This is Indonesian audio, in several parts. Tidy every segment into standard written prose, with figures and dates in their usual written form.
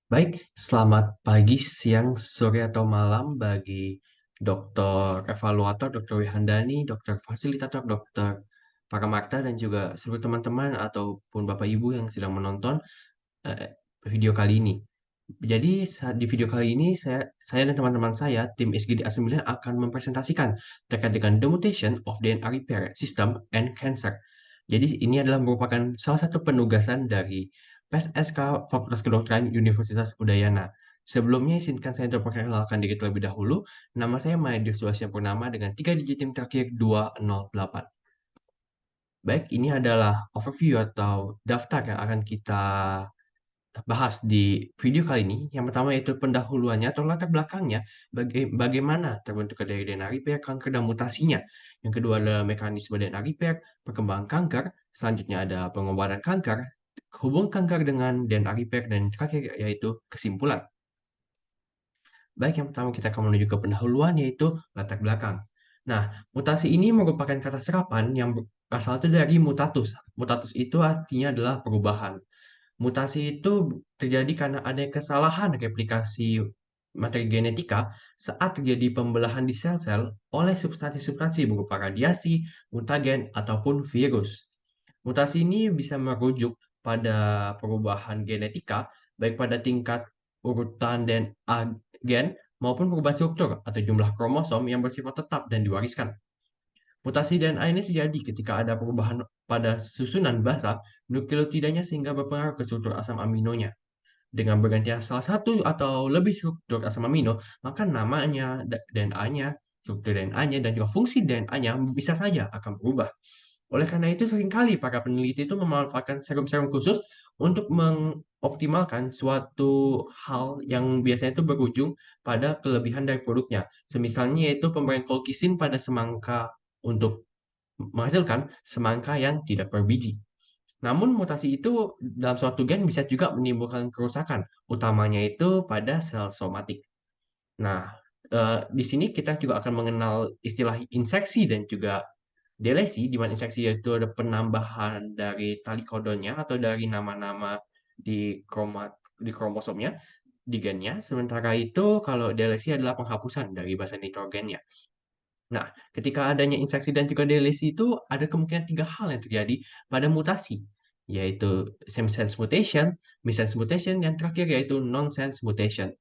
Baik, selamat pagi, siang, sore, atau malam bagi dokter evaluator, dokter Wihandani, dokter fasilitator, dokter Paramarta, dan juga seluruh teman-teman ataupun Bapak Ibu yang sedang menonton eh, video kali ini. Jadi di video kali ini saya dan teman-teman saya, tim SGD A9 akan mempresentasikan terkait dengan the mutation of DNA repair system and cancer. Jadi ini adalah merupakan salah satu penugasan dari PSSK Fakultas Kedokteran Universitas Udayana. Sebelumnya izinkan saya untuk memperkenalkan diri terlebih dahulu. Nama saya Maedi Suasya Purnama dengan 3 digit tim terakhir 208. Baik, ini adalah overview atau daftar yang akan kita bahas di video kali ini. Yang pertama yaitu pendahuluannya atau latar belakangnya, bagaimana terbentuk dari DNA repair, kanker, dan mutasinya. Yang kedua adalah mekanisme DNA repair, perkembangan kanker. Selanjutnya ada pengobatan kanker, hubungan kanker dengan DNA repair, dan terakhir yaitu kesimpulan. Baik, yang pertama kita akan menuju ke pendahuluan yaitu latar belakang. Nah, mutasi ini merupakan kata serapan yang berasal dari mutatus. Mutatus itu artinya adalah perubahan. Mutasi itu terjadi karena adanya kesalahan replikasi materi genetika saat terjadi pembelahan di sel-sel oleh substansi-substansi berupa radiasi, mutagen, ataupun virus. Mutasi ini bisa merujuk pada perubahan genetika, baik pada tingkat urutan dan agen maupun perubahan struktur atau jumlah kromosom yang bersifat tetap dan diwariskan. Mutasi DNA ini terjadi ketika ada perubahan pada susunan basa nukleotidanya sehingga berpengaruh ke struktur asam aminonya. Dengan bergantinya salah satu atau lebih struktur asam amino, maka namanya, DNA-nya, struktur DNA-nya, dan juga fungsi DNA-nya bisa saja akan berubah. Oleh karena itu, seringkali para peneliti itu memanfaatkan serum-serum khusus untuk mengoptimalkan suatu hal yang biasanya itu berujung pada kelebihan dari produknya. Semisalnya yaitu pemberian kolkisin pada semangka untuk menghasilkan semangka yang tidak berbiji. Namun mutasi itu dalam suatu gen bisa juga menimbulkan kerusakan, utamanya itu pada sel somatik. Nah, di sini kita juga akan mengenal istilah inseksi dan juga delesi, di mana inseksi yaitu ada penambahan dari tali kodonnya atau dari nama-nama di di kromosomnya, di gennya. Sementara itu kalau delesi adalah penghapusan dari basa nitrogennya. Nah, ketika adanya inseksi dan juga delesi itu ada kemungkinan tiga hal yang terjadi pada mutasi, yaitu same-sense mutation, missense mutation, yang terakhir yaitu nonsense mutation.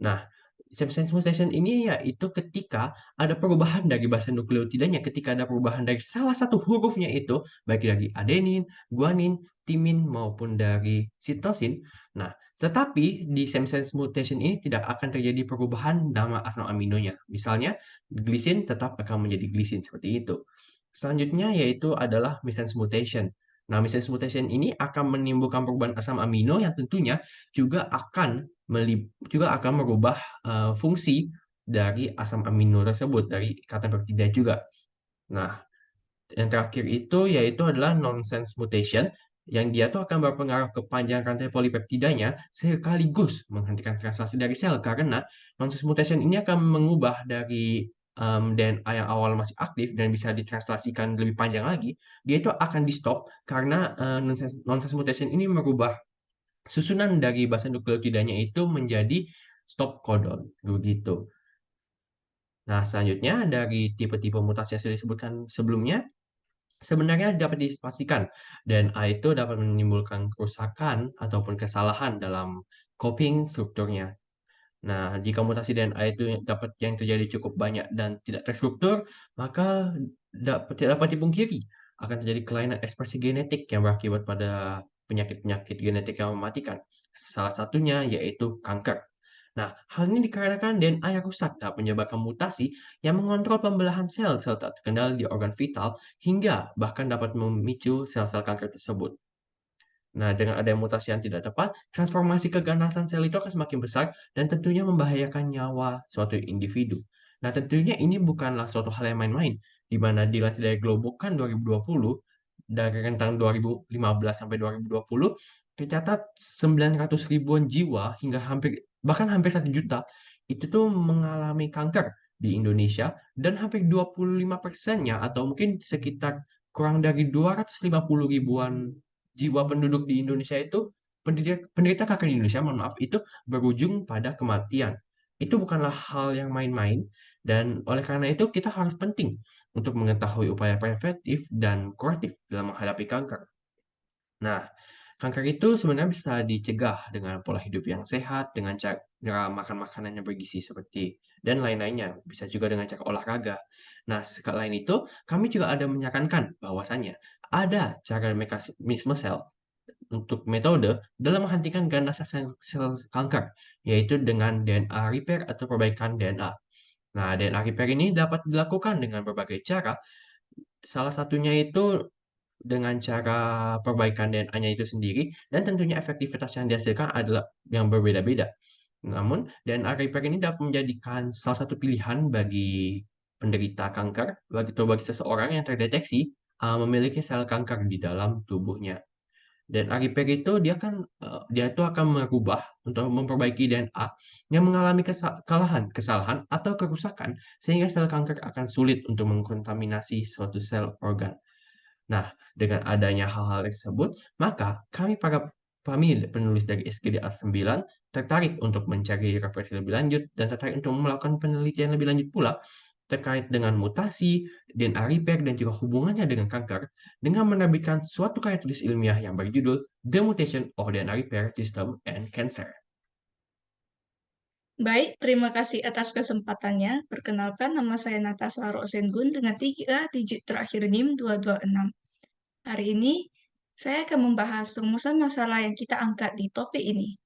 Nah, substance mutation ini yaitu ketika ada perubahan dari basa nukleotidanya, ketika ada perubahan dari salah satu hurufnya itu, baik dari adenin, guanin, timin, maupun dari sitosin. Nah, tetapi di substance mutation ini tidak akan terjadi perubahan nama asam aminonya. Misalnya, glisin tetap akan menjadi glisin seperti itu. Selanjutnya yaitu adalah missense mutation. Nah, missense mutation ini akan menimbulkan perubahan asam amino yang tentunya juga akan merubah fungsi dari asam amino tersebut dari ikatan peptida juga. Nah, yang terakhir itu yaitu adalah nonsense mutation yang dia tuh akan berpengaruh ke panjang rantai polipeptidanya sekaligus menghentikan translasi dari sel karena nonsense mutation ini akan mengubah dari DNA yang awal masih aktif dan bisa ditranslasikan lebih panjang lagi, dia itu akan di stop karena nonsense mutation ini merubah susunan dari basa nukleotidanya itu menjadi stop codon begitu. Nah, selanjutnya dari tipe-tipe mutasi yang sudah disebutkan sebelumnya, sebenarnya dapat dipastikan DNA itu dapat menimbulkan kerusakan ataupun kesalahan dalam coping strukturnya. Nah, jika mutasi DNA itu yang terjadi cukup banyak dan tidak terstruktur, maka tidak dapat dipungkiri akan terjadi kelainan ekspresi genetik yang berakibat pada penyakit-penyakit genetik yang mematikan. Salah satunya yaitu kanker. Nah, hal ini dikarenakan DNA yang rusak dapat menyebabkan mutasi yang mengontrol pembelahan sel-sel tak terkendali di organ vital hingga bahkan dapat memicu sel-sel kanker tersebut. Nah, dengan adanya mutasi yang tidak tepat, transformasi keganasan sel itu akan semakin besar dan tentunya membahayakan nyawa suatu individu. Nah, tentunya ini bukanlah suatu hal yang main-main, di mana dilansir dari Globokan 2020, dari rentang 2015 sampai 2020, tercatat 900 ribuan jiwa hingga bahkan hampir 1 juta itu tuh mengalami kanker di Indonesia dan hampir 25%-nya atau mungkin sekitar kurang dari 250 ribuan jiwa penduduk di Indonesia itu penderita kanker di Indonesia, mohon maaf, itu berujung pada kematian. Itu bukanlah hal yang main-main, dan oleh karena itu kita harus penting untuk mengetahui upaya preventif dan kuratif dalam menghadapi kanker. Nah, kanker itu sebenarnya bisa dicegah dengan pola hidup yang sehat, dengan cara makan makanan yang bergizi seperti dan lain-lainnya. Bisa juga dengan cara olahraga. Nah, selain itu, kami juga ada menyarankan bahwasannya ada cara mekanisme sel untuk metode dalam menghentikan ganasa sel kanker, yaitu dengan DNA repair atau perbaikan DNA. Nah, DNA repair ini dapat dilakukan dengan berbagai cara. Salah satunya itu dengan cara perbaikan DNA-nya itu sendiri, dan tentunya efektivitas yang dihasilkan adalah yang berbeda-beda. Namun, DNA repair ini dapat menjadikan salah satu pilihan bagi penderita kanker, bagi seseorang yang terdeteksi memiliki sel kanker di dalam tubuhnya. DNA repair itu dia itu akan merubah untuk memperbaiki DNA yang mengalami kesalahan atau kerusakan sehingga sel kanker akan sulit untuk mengkontaminasi suatu sel organ. Nah, dengan adanya hal-hal tersebut, maka kami penulis dari SGDA 9 tertarik untuk mencari referensi lebih lanjut dan tertarik untuk melakukan penelitian lebih lanjut pula terkait dengan mutasi, DNA repair, dan juga hubungannya dengan kanker dengan menerbitkan suatu karya tulis ilmiah yang berjudul The Mutation of DNA Repair System and Cancer. Baik, terima kasih atas kesempatannya. Perkenalkan, nama saya Natasha Rosengun dengan 3 digit terakhir NIM 226. Hari ini, saya akan membahas rumusan masalah yang kita angkat di topik ini.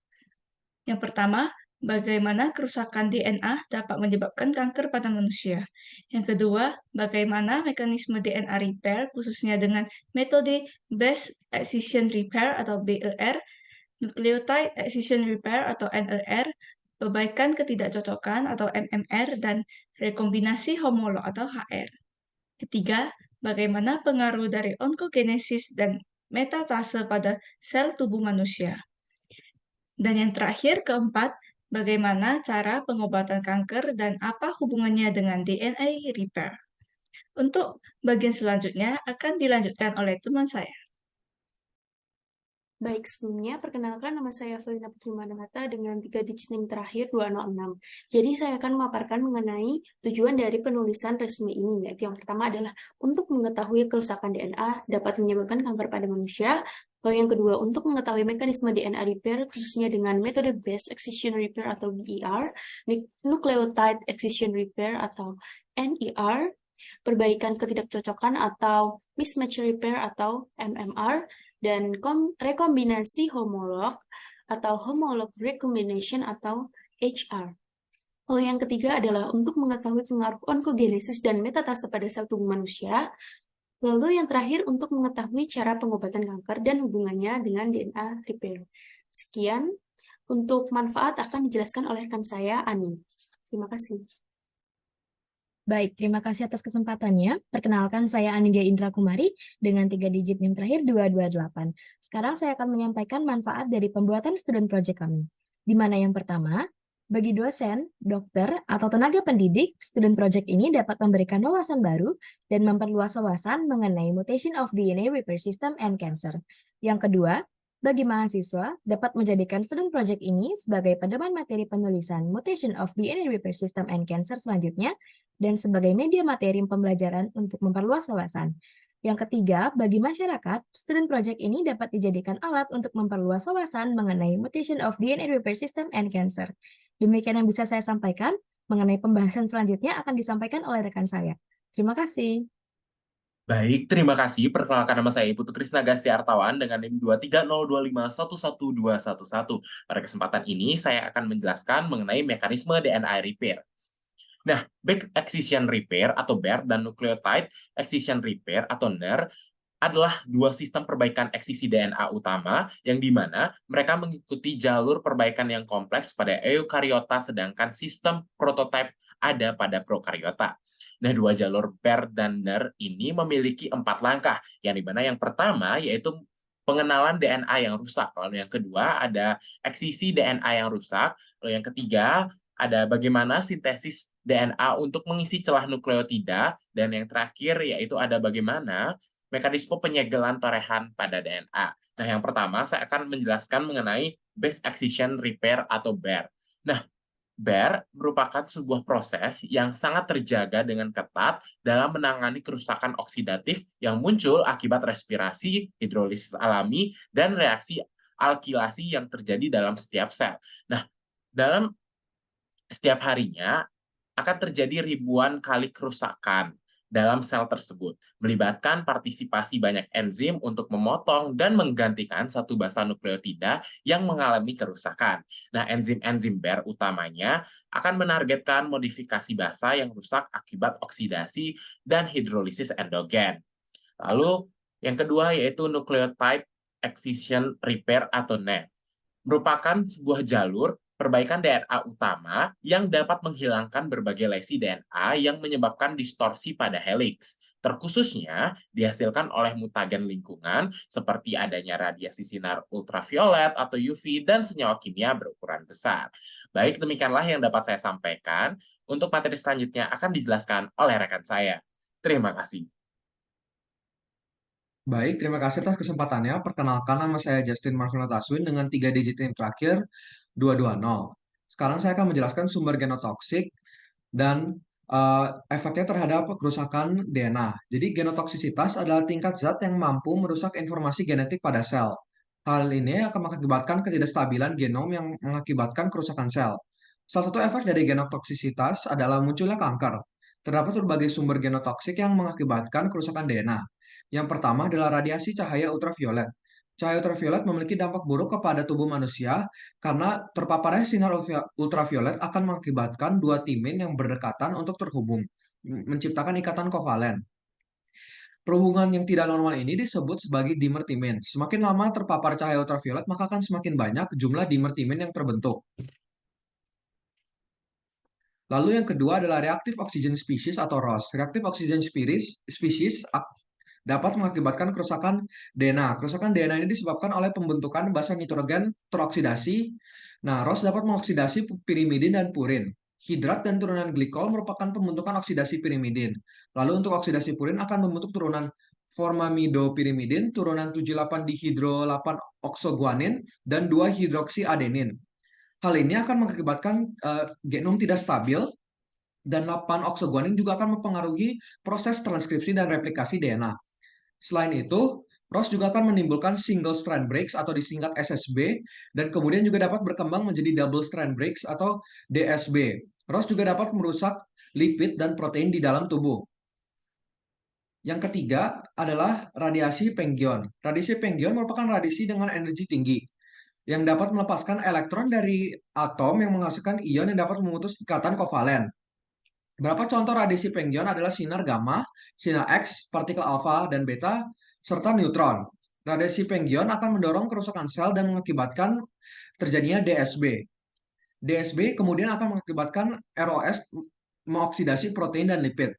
Yang pertama, bagaimana kerusakan DNA dapat menyebabkan kanker pada manusia. Yang kedua, bagaimana mekanisme DNA repair, khususnya dengan metode Base Excision Repair atau BER, Nucleotide Excision Repair atau NER, perbaikan ketidakcocokan atau MMR, dan rekombinasi homolog atau HR. Ketiga, bagaimana pengaruh dari onkogenesis dan metatase pada sel tubuh manusia. Dan yang terakhir, keempat, bagaimana cara pengobatan kanker dan apa hubungannya dengan DNA repair. Untuk bagian selanjutnya akan dilanjutkan oleh teman saya. Baik, sebelumnya perkenalkan nama saya Felina Putri Manamata dengan 3 digit NIM terakhir 206. Jadi saya akan memaparkan mengenai tujuan dari penulisan resume ini, yaitu yang pertama adalah untuk mengetahui kerusakan DNA dapat menyebabkan kanker pada manusia. Lalu yang kedua, untuk mengetahui mekanisme DNA repair, khususnya dengan metode Base Excision Repair atau BER, Nucleotide Excision Repair atau NER, perbaikan ketidakcocokan atau mismatch repair atau MMR, dan rekombinasi homolog atau homolog recombination atau HR. Lalu yang ketiga adalah untuk mengetahui pengaruh onkogenesis dan metatase pada sel tubuh manusia. Lalu yang terakhir untuk mengetahui cara pengobatan kanker dan hubungannya dengan DNA repair. Sekian, untuk manfaat akan dijelaskan oleh rekan saya, Ani. Terima kasih. Baik, terima kasih atas kesempatannya. Perkenalkan, saya Anindya Indra Kumari dengan 3 digit NIM terakhir 228. Sekarang saya akan menyampaikan manfaat dari pembuatan student project kami. Di mana yang pertama, bagi dosen, dokter, atau tenaga pendidik, student project ini dapat memberikan wawasan baru dan memperluas wawasan mengenai mutation of DNA repair system and cancer. Yang kedua, bagi mahasiswa, dapat menjadikan student project ini sebagai pedoman materi penulisan mutation of DNA repair system and cancer selanjutnya, dan sebagai media materi pembelajaran untuk memperluas wawasan. Yang ketiga, bagi masyarakat, student project ini dapat dijadikan alat untuk memperluas wawasan mengenai mutation of DNA repair system and cancer. Demikian yang bisa saya sampaikan. Mengenai pembahasan selanjutnya akan disampaikan oleh rekan saya. Terima kasih. Baik, terima kasih. Perkenalkan nama saya Putu Krisna Gasti Artawan dengan NIM 23025111211. Pada kesempatan ini, saya akan menjelaskan mengenai mekanisme DNA repair. Nah, Base Excision Repair atau BER dan Nucleotide Excision Repair atau NER adalah dua sistem perbaikan eksisi DNA utama yang dimana mereka mengikuti jalur perbaikan yang kompleks pada eukariota sedangkan sistem prototipe ada pada prokariota. Nah, dua jalur BER dan NER ini memiliki 4 langkah, yang dimana yang pertama yaitu pengenalan DNA yang rusak, lalu yang kedua ada eksisi DNA yang rusak, lalu yang ketiga ada bagaimana sintesis DNA untuk mengisi celah nukleotida, dan yang terakhir yaitu ada bagaimana mekanisme penyegelan torehan pada DNA. Nah, yang pertama saya akan menjelaskan mengenai base excision repair atau BER. Nah, BER merupakan sebuah proses yang sangat terjaga dengan ketat dalam menangani kerusakan oksidatif yang muncul akibat respirasi, hidrolisis alami, dan reaksi alkilasi yang terjadi dalam setiap sel. Nah, dalam setiap harinya akan terjadi ribuan kali kerusakan dalam sel tersebut, melibatkan partisipasi banyak enzim untuk memotong dan menggantikan satu basa nukleotida yang mengalami kerusakan. Nah, enzim-enzim BER utamanya akan menargetkan modifikasi basa yang rusak akibat oksidasi dan hidrolisis endogen. Lalu, yang kedua yaitu nucleotide excision repair atau NER. Merupakan sebuah jalur perbaikan DNA utama yang dapat menghilangkan berbagai lesi DNA yang menyebabkan distorsi pada helix. Terkhususnya dihasilkan oleh mutagen lingkungan seperti adanya radiasi sinar ultraviolet atau UV dan senyawa kimia berukuran besar. Baik, demikianlah yang dapat saya sampaikan. Untuk materi selanjutnya akan dijelaskan oleh rekan saya. Terima kasih. Baik, terima kasih atas kesempatannya. Perkenalkan, nama saya Justin Marvela Taswin dengan 3 digit NIM terakhir 220. Sekarang saya akan menjelaskan sumber genotoksik dan efeknya terhadap kerusakan DNA. Jadi genotoksisitas adalah tingkat zat yang mampu merusak informasi genetik pada sel. Hal ini akan mengakibatkan ketidakstabilan genom yang mengakibatkan kerusakan sel. Salah satu efek dari genotoksisitas adalah munculnya kanker. Terdapat berbagai sumber genotoksik yang mengakibatkan kerusakan DNA. Yang pertama adalah radiasi cahaya ultraviolet. Cahaya ultraviolet memiliki dampak buruk kepada tubuh manusia karena terpaparnya sinar ultraviolet akan mengakibatkan dua timin yang berdekatan untuk terhubung, menciptakan ikatan kovalen. Perhubungan yang tidak normal ini disebut sebagai dimer timin. Semakin lama terpapar cahaya ultraviolet, maka akan semakin banyak jumlah dimer timin yang terbentuk. Lalu yang kedua adalah reaktif oxygen species atau ROS. Reaktif oxygen species dapat mengakibatkan kerusakan DNA. Kerusakan DNA ini disebabkan oleh pembentukan basa nitrogen teroksidasi. Nah, ROS dapat mengoksidasi pirimidin dan purin. Hidrat dan turunan glikol merupakan pembentukan oksidasi pirimidin. Lalu untuk oksidasi purin akan membentuk turunan formamidopirimidin, turunan 78-dihidro-8-oksoguanin, dan 2-hidroksiadenin. Hal ini akan mengakibatkan genom tidak stabil, dan 8-oksoguanin juga akan mempengaruhi proses transkripsi dan replikasi DNA. Selain itu, ROS juga akan menimbulkan single strand breaks atau disingkat SSB, dan kemudian juga dapat berkembang menjadi double strand breaks atau DSB. ROS juga dapat merusak lipid dan protein di dalam tubuh. Yang ketiga adalah radiasi penggion. Radiasi penggion merupakan radiasi dengan energi tinggi yang dapat melepaskan elektron dari atom yang menghasilkan ion yang dapat memutus ikatan kovalen. Beberapa contoh radiasi penggion adalah sinar gamma, sinar X, partikel alfa dan beta, serta neutron. Radiasi penggion akan mendorong kerusakan sel dan mengakibatkan terjadinya DSB. DSB kemudian akan mengakibatkan ROS mengoksidasi protein dan lipid.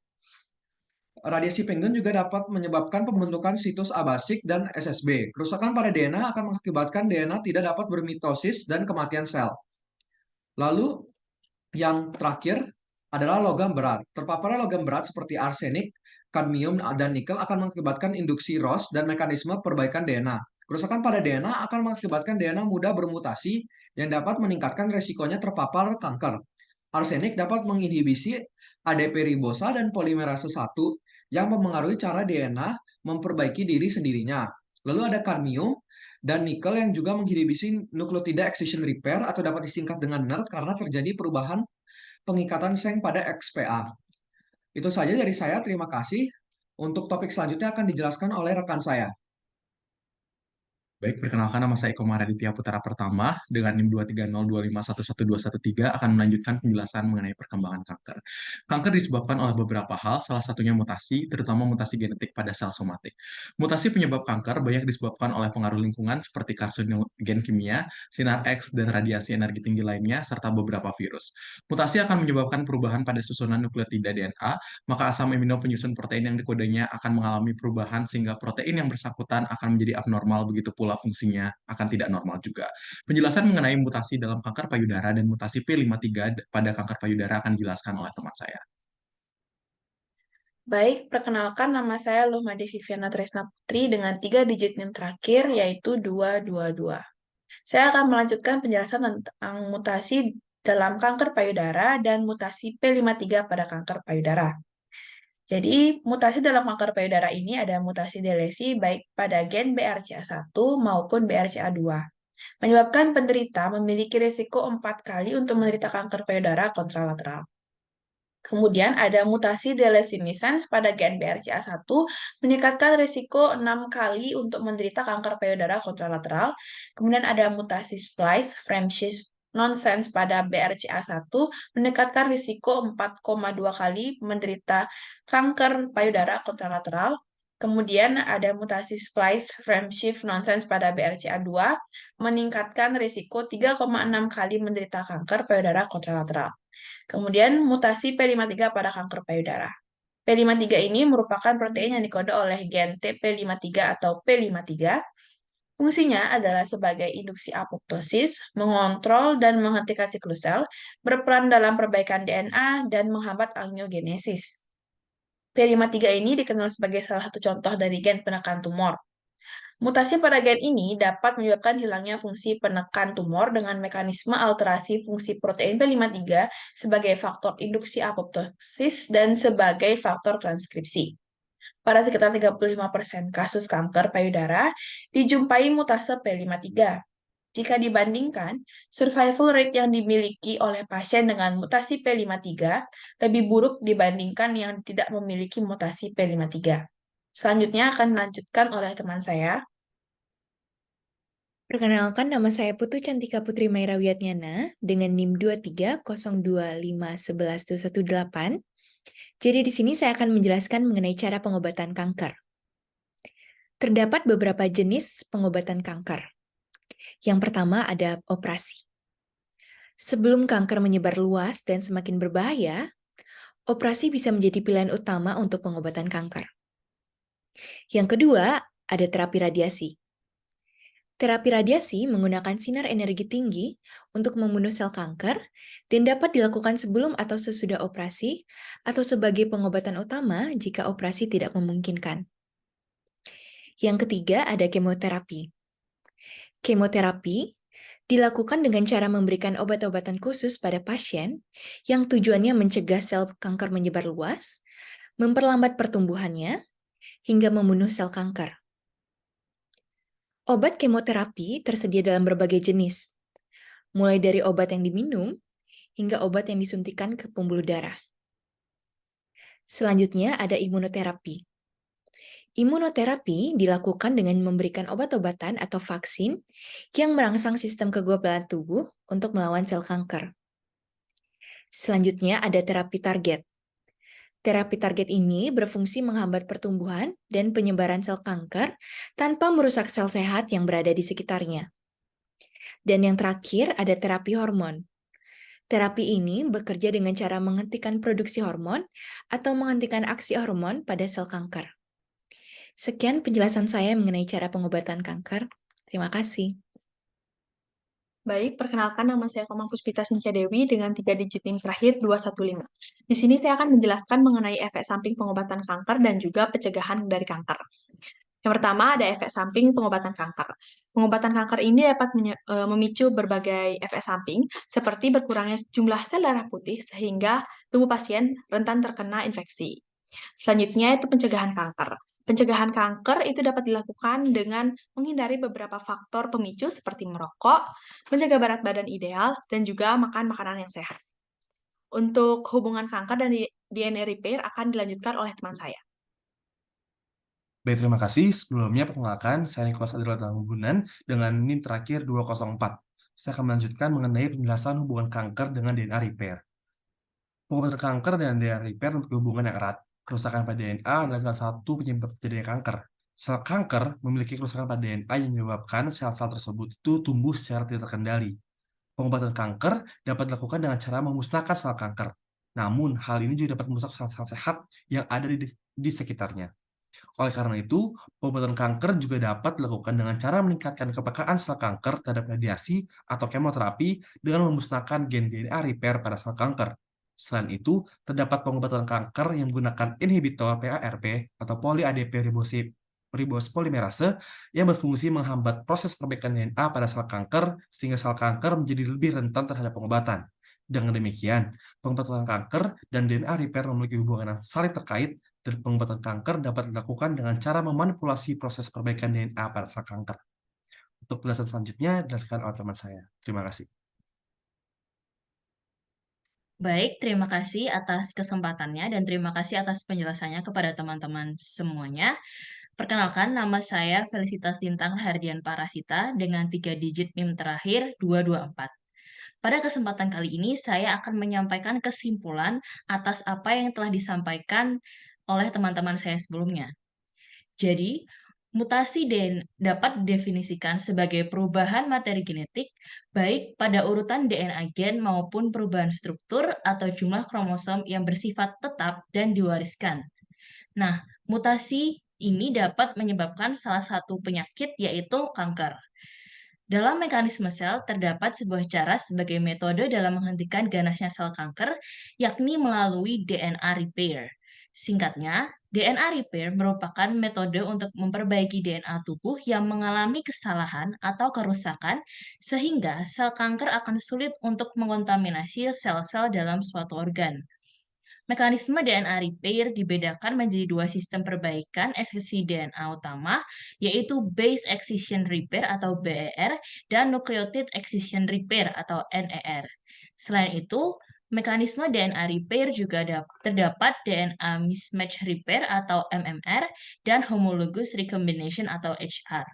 Radiasi penggion juga dapat menyebabkan pembentukan situs abasik dan SSB. Kerusakan pada DNA akan mengakibatkan DNA tidak dapat bermitosis dan kematian sel. Lalu yang terakhir adalah logam berat. Terpaparnya logam berat seperti arsenik, kadmium, dan nikel akan mengakibatkan induksi ROS dan mekanisme perbaikan DNA. Kerusakan pada DNA akan mengakibatkan DNA mudah bermutasi yang dapat meningkatkan resikonya terpapar kanker. Arsenik dapat menginhibisi ADP ribosa dan polimerase 1 yang mempengaruhi cara DNA memperbaiki diri sendirinya. Lalu ada kadmium dan nikel yang juga menginhibisi nukleotida excision repair atau dapat disingkat dengan NER karena terjadi perubahan pengikatan seng pada XPA. Itu saja dari saya, terima kasih. Untuk topik selanjutnya akan dijelaskan oleh rekan saya. Baik, perkenalkan nama saya Eko Maraditya Putra Pertama dengan NIM 23025111213 akan melanjutkan penjelasan mengenai perkembangan kanker. Kanker disebabkan oleh beberapa hal, salah satunya mutasi, terutama mutasi genetik pada sel somatik. Mutasi penyebab kanker banyak disebabkan oleh pengaruh lingkungan seperti karsinogen kimia, sinar X, dan radiasi energi tinggi lainnya, serta beberapa virus. Mutasi akan menyebabkan perubahan pada susunan nukleotida DNA, maka asam amino penyusun protein yang dikodenya akan mengalami perubahan sehingga protein yang bersangkutan akan menjadi abnormal, begitu pula fungsinya akan tidak normal juga. Penjelasan mengenai mutasi dalam kanker payudara dan mutasi P53 pada kanker payudara akan dijelaskan oleh teman saya. Baik, perkenalkan nama saya Luhmadi Viviana Tresna Putri dengan 3 digit NIM terakhir yaitu 222. Saya akan melanjutkan penjelasan tentang mutasi dalam kanker payudara dan mutasi P53 pada kanker payudara. Jadi, mutasi dalam kanker payudara ini ada mutasi delesi baik pada gen BRCA1 maupun BRCA2, menyebabkan penderita memiliki risiko 4 kali untuk menderita kanker payudara kontralateral. Kemudian ada mutasi delesinisens pada gen BRCA1 meningkatkan risiko 6 kali untuk menderita kanker payudara kontralateral. Kemudian ada mutasi splice frameshift nonsense pada BRCA1 meningkatkan risiko 4,2 kali menderita kanker payudara kontralateral. Kemudian ada mutasi splice frameshift nonsense pada BRCA2 meningkatkan risiko 3,6 kali menderita kanker payudara kontralateral. Kemudian mutasi P53 pada kanker payudara. P53 ini merupakan protein yang dikode oleh gen TP53 atau P53. Fungsinya adalah sebagai induksi apoptosis, mengontrol dan menghentikan siklus sel, berperan dalam perbaikan DNA, dan menghambat angiogenesis. P53 ini dikenal sebagai salah satu contoh dari gen penekan tumor. Mutasi pada gen ini dapat menyebabkan hilangnya fungsi penekan tumor dengan mekanisme alterasi fungsi protein P53 sebagai faktor induksi apoptosis dan sebagai faktor transkripsi. Pada sekitar 35% kasus kanker payudara, dijumpai mutase P53. Jika dibandingkan, survival rate yang dimiliki oleh pasien dengan mutasi P53 lebih buruk dibandingkan yang tidak memiliki mutasi P53. Selanjutnya akan dilanjutkan oleh teman saya. Perkenalkan, nama saya Putu Cantika Putri Maira Wiatnyana dengan NIM 2302511118. Jadi di sini saya akan menjelaskan mengenai cara pengobatan kanker. Terdapat beberapa jenis pengobatan kanker. Yang pertama ada operasi. Sebelum kanker menyebar luas dan semakin berbahaya, operasi bisa menjadi pilihan utama untuk pengobatan kanker. Yang kedua, ada terapi radiasi. Terapi radiasi menggunakan sinar energi tinggi untuk membunuh sel kanker dan dapat dilakukan sebelum atau sesudah operasi atau sebagai pengobatan utama jika operasi tidak memungkinkan. Yang ketiga ada kemoterapi. Kemoterapi dilakukan dengan cara memberikan obat-obatan khusus pada pasien yang tujuannya mencegah sel kanker menyebar luas, memperlambat pertumbuhannya, hingga membunuh sel kanker. Obat kemoterapi tersedia dalam berbagai jenis, mulai dari obat yang diminum hingga obat yang disuntikan ke pembuluh darah. Selanjutnya ada imunoterapi. Imunoterapi dilakukan dengan memberikan obat-obatan atau vaksin yang merangsang sistem kekebalan tubuh untuk melawan sel kanker. Selanjutnya ada terapi target. Terapi target ini berfungsi menghambat pertumbuhan dan penyebaran sel kanker tanpa merusak sel sehat yang berada di sekitarnya. Dan yang terakhir ada terapi hormon. Terapi ini bekerja dengan cara menghentikan produksi hormon atau menghentikan aksi hormon pada sel kanker. Sekian penjelasan saya mengenai cara pengobatan kanker. Terima kasih. Baik, perkenalkan nama saya Komang Puspita Sinca Dewi dengan 3 digit NIM terakhir 215. Di sini saya akan menjelaskan mengenai efek samping pengobatan kanker dan juga pencegahan dari kanker. Yang pertama ada efek samping pengobatan kanker. Pengobatan kanker ini dapat memicu berbagai efek samping seperti berkurangnya jumlah sel darah putih sehingga tubuh pasien rentan terkena infeksi. Selanjutnya itu pencegahan kanker. Pencegahan kanker itu dapat dilakukan dengan menghindari beberapa faktor pemicu seperti merokok, menjaga berat badan ideal, dan juga makan makanan yang sehat. Untuk hubungan kanker dan DNA repair akan dilanjutkan oleh teman saya. Baik, terima kasih. Sebelumnya perkenalkan, saya Nicholas Adriel Tanggunan dengan NIM terakhir 204. Saya akan melanjutkan mengenai penjelasan hubungan kanker dengan DNA repair. Pengobatan kanker dan DNA repair memiliki hubungan yang erat. Kerusakan pada DNA adalah salah satu penyebab terjadinya kanker. Sel kanker memiliki kerusakan pada DNA yang menyebabkan sel-sel tersebut itu tumbuh secara tidak terkendali. Pengobatan kanker dapat dilakukan dengan cara memusnahkan sel kanker. Namun, hal ini juga dapat merusak sel-sel sehat yang ada di sekitarnya. Oleh karena itu, pengobatan kanker juga dapat dilakukan dengan cara meningkatkan kepekaan sel kanker terhadap radiasi atau kemoterapi dengan memusnahkan gen DNA repair pada sel kanker. Selain itu, terdapat pengobatan kanker yang menggunakan inhibitor PARP atau poly-ADP ribose polimerase yang berfungsi menghambat proses perbaikan DNA pada sel kanker sehingga sel kanker menjadi lebih rentan terhadap pengobatan. Dengan demikian, pengobatan kanker dan DNA repair memiliki hubungan yang saling terkait dan pengobatan kanker dapat dilakukan dengan cara memanipulasi proses perbaikan DNA pada sel kanker. Untuk penjelasan selanjutnya dijelaskan oleh teman saya. Terima kasih. Baik, terima kasih atas kesempatannya dan terima kasih atas penjelasannya kepada teman-teman semuanya. Perkenalkan, nama saya Felicitas Lintang Hardian Parasita dengan 3 digit NIM terakhir 224. Pada kesempatan kali ini, saya akan menyampaikan kesimpulan atas apa yang telah disampaikan oleh teman-teman saya sebelumnya. Jadi, mutasi dapat didefinisikan sebagai perubahan materi genetik, baik pada urutan DNA gen maupun perubahan struktur atau jumlah kromosom yang bersifat tetap dan diwariskan. Nah, mutasi ini dapat menyebabkan salah satu penyakit, yaitu kanker. Dalam mekanisme sel, terdapat sebuah cara sebagai metode dalam menghentikan ganasnya sel kanker, yakni melalui DNA repair. Singkatnya, DNA repair merupakan metode untuk memperbaiki DNA tubuh yang mengalami kesalahan atau kerusakan, sehingga sel kanker akan sulit untuk mengontaminasi sel-sel dalam suatu organ. Mekanisme DNA repair dibedakan menjadi 2 sistem perbaikan ekskresi DNA utama, yaitu base excision repair atau BER dan nucleotide excision repair atau NER. Selain itu, mekanisme DNA repair juga terdapat DNA mismatch repair atau MMR dan homologous recombination atau HR.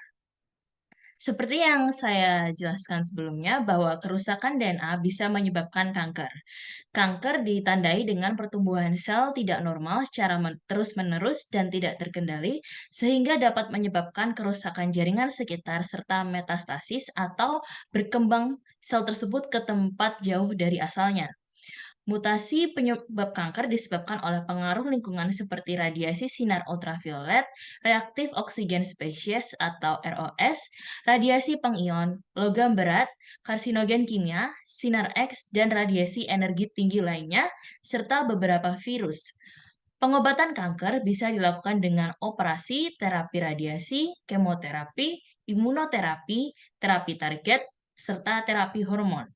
Seperti yang saya jelaskan sebelumnya, bahwa kerusakan DNA bisa menyebabkan kanker. Kanker ditandai dengan pertumbuhan sel tidak normal secara terus-menerus dan tidak terkendali, sehingga dapat menyebabkan kerusakan jaringan sekitar serta metastasis atau berkembang sel tersebut ke tempat jauh dari asalnya. Mutasi penyebab kanker disebabkan oleh pengaruh lingkungan seperti radiasi sinar ultraviolet, reaktif oksigen spesies atau ROS, radiasi pengion, logam berat, karsinogen kimia, sinar X, dan radiasi energi tinggi lainnya, serta beberapa virus. Pengobatan kanker bisa dilakukan dengan operasi, terapi radiasi, kemoterapi, imunoterapi, terapi target, serta terapi hormon.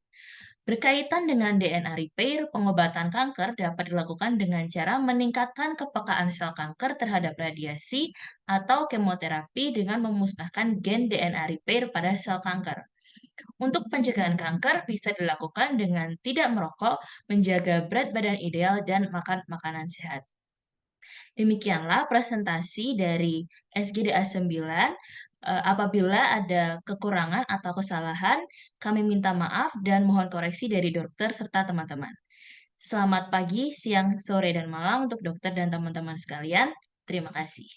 Berkaitan dengan DNA repair, pengobatan kanker dapat dilakukan dengan cara meningkatkan kepekaan sel kanker terhadap radiasi atau kemoterapi dengan memusnahkan gen DNA repair pada sel kanker. Untuk pencegahan kanker bisa dilakukan dengan tidak merokok, menjaga berat badan ideal, dan makan makanan sehat. Demikianlah presentasi dari SGDA 9. Apabila ada kekurangan atau kesalahan, kami minta maaf dan mohon koreksi dari dokter serta teman-teman. Selamat pagi, siang, sore, dan malam untuk dokter dan teman-teman sekalian. Terima kasih.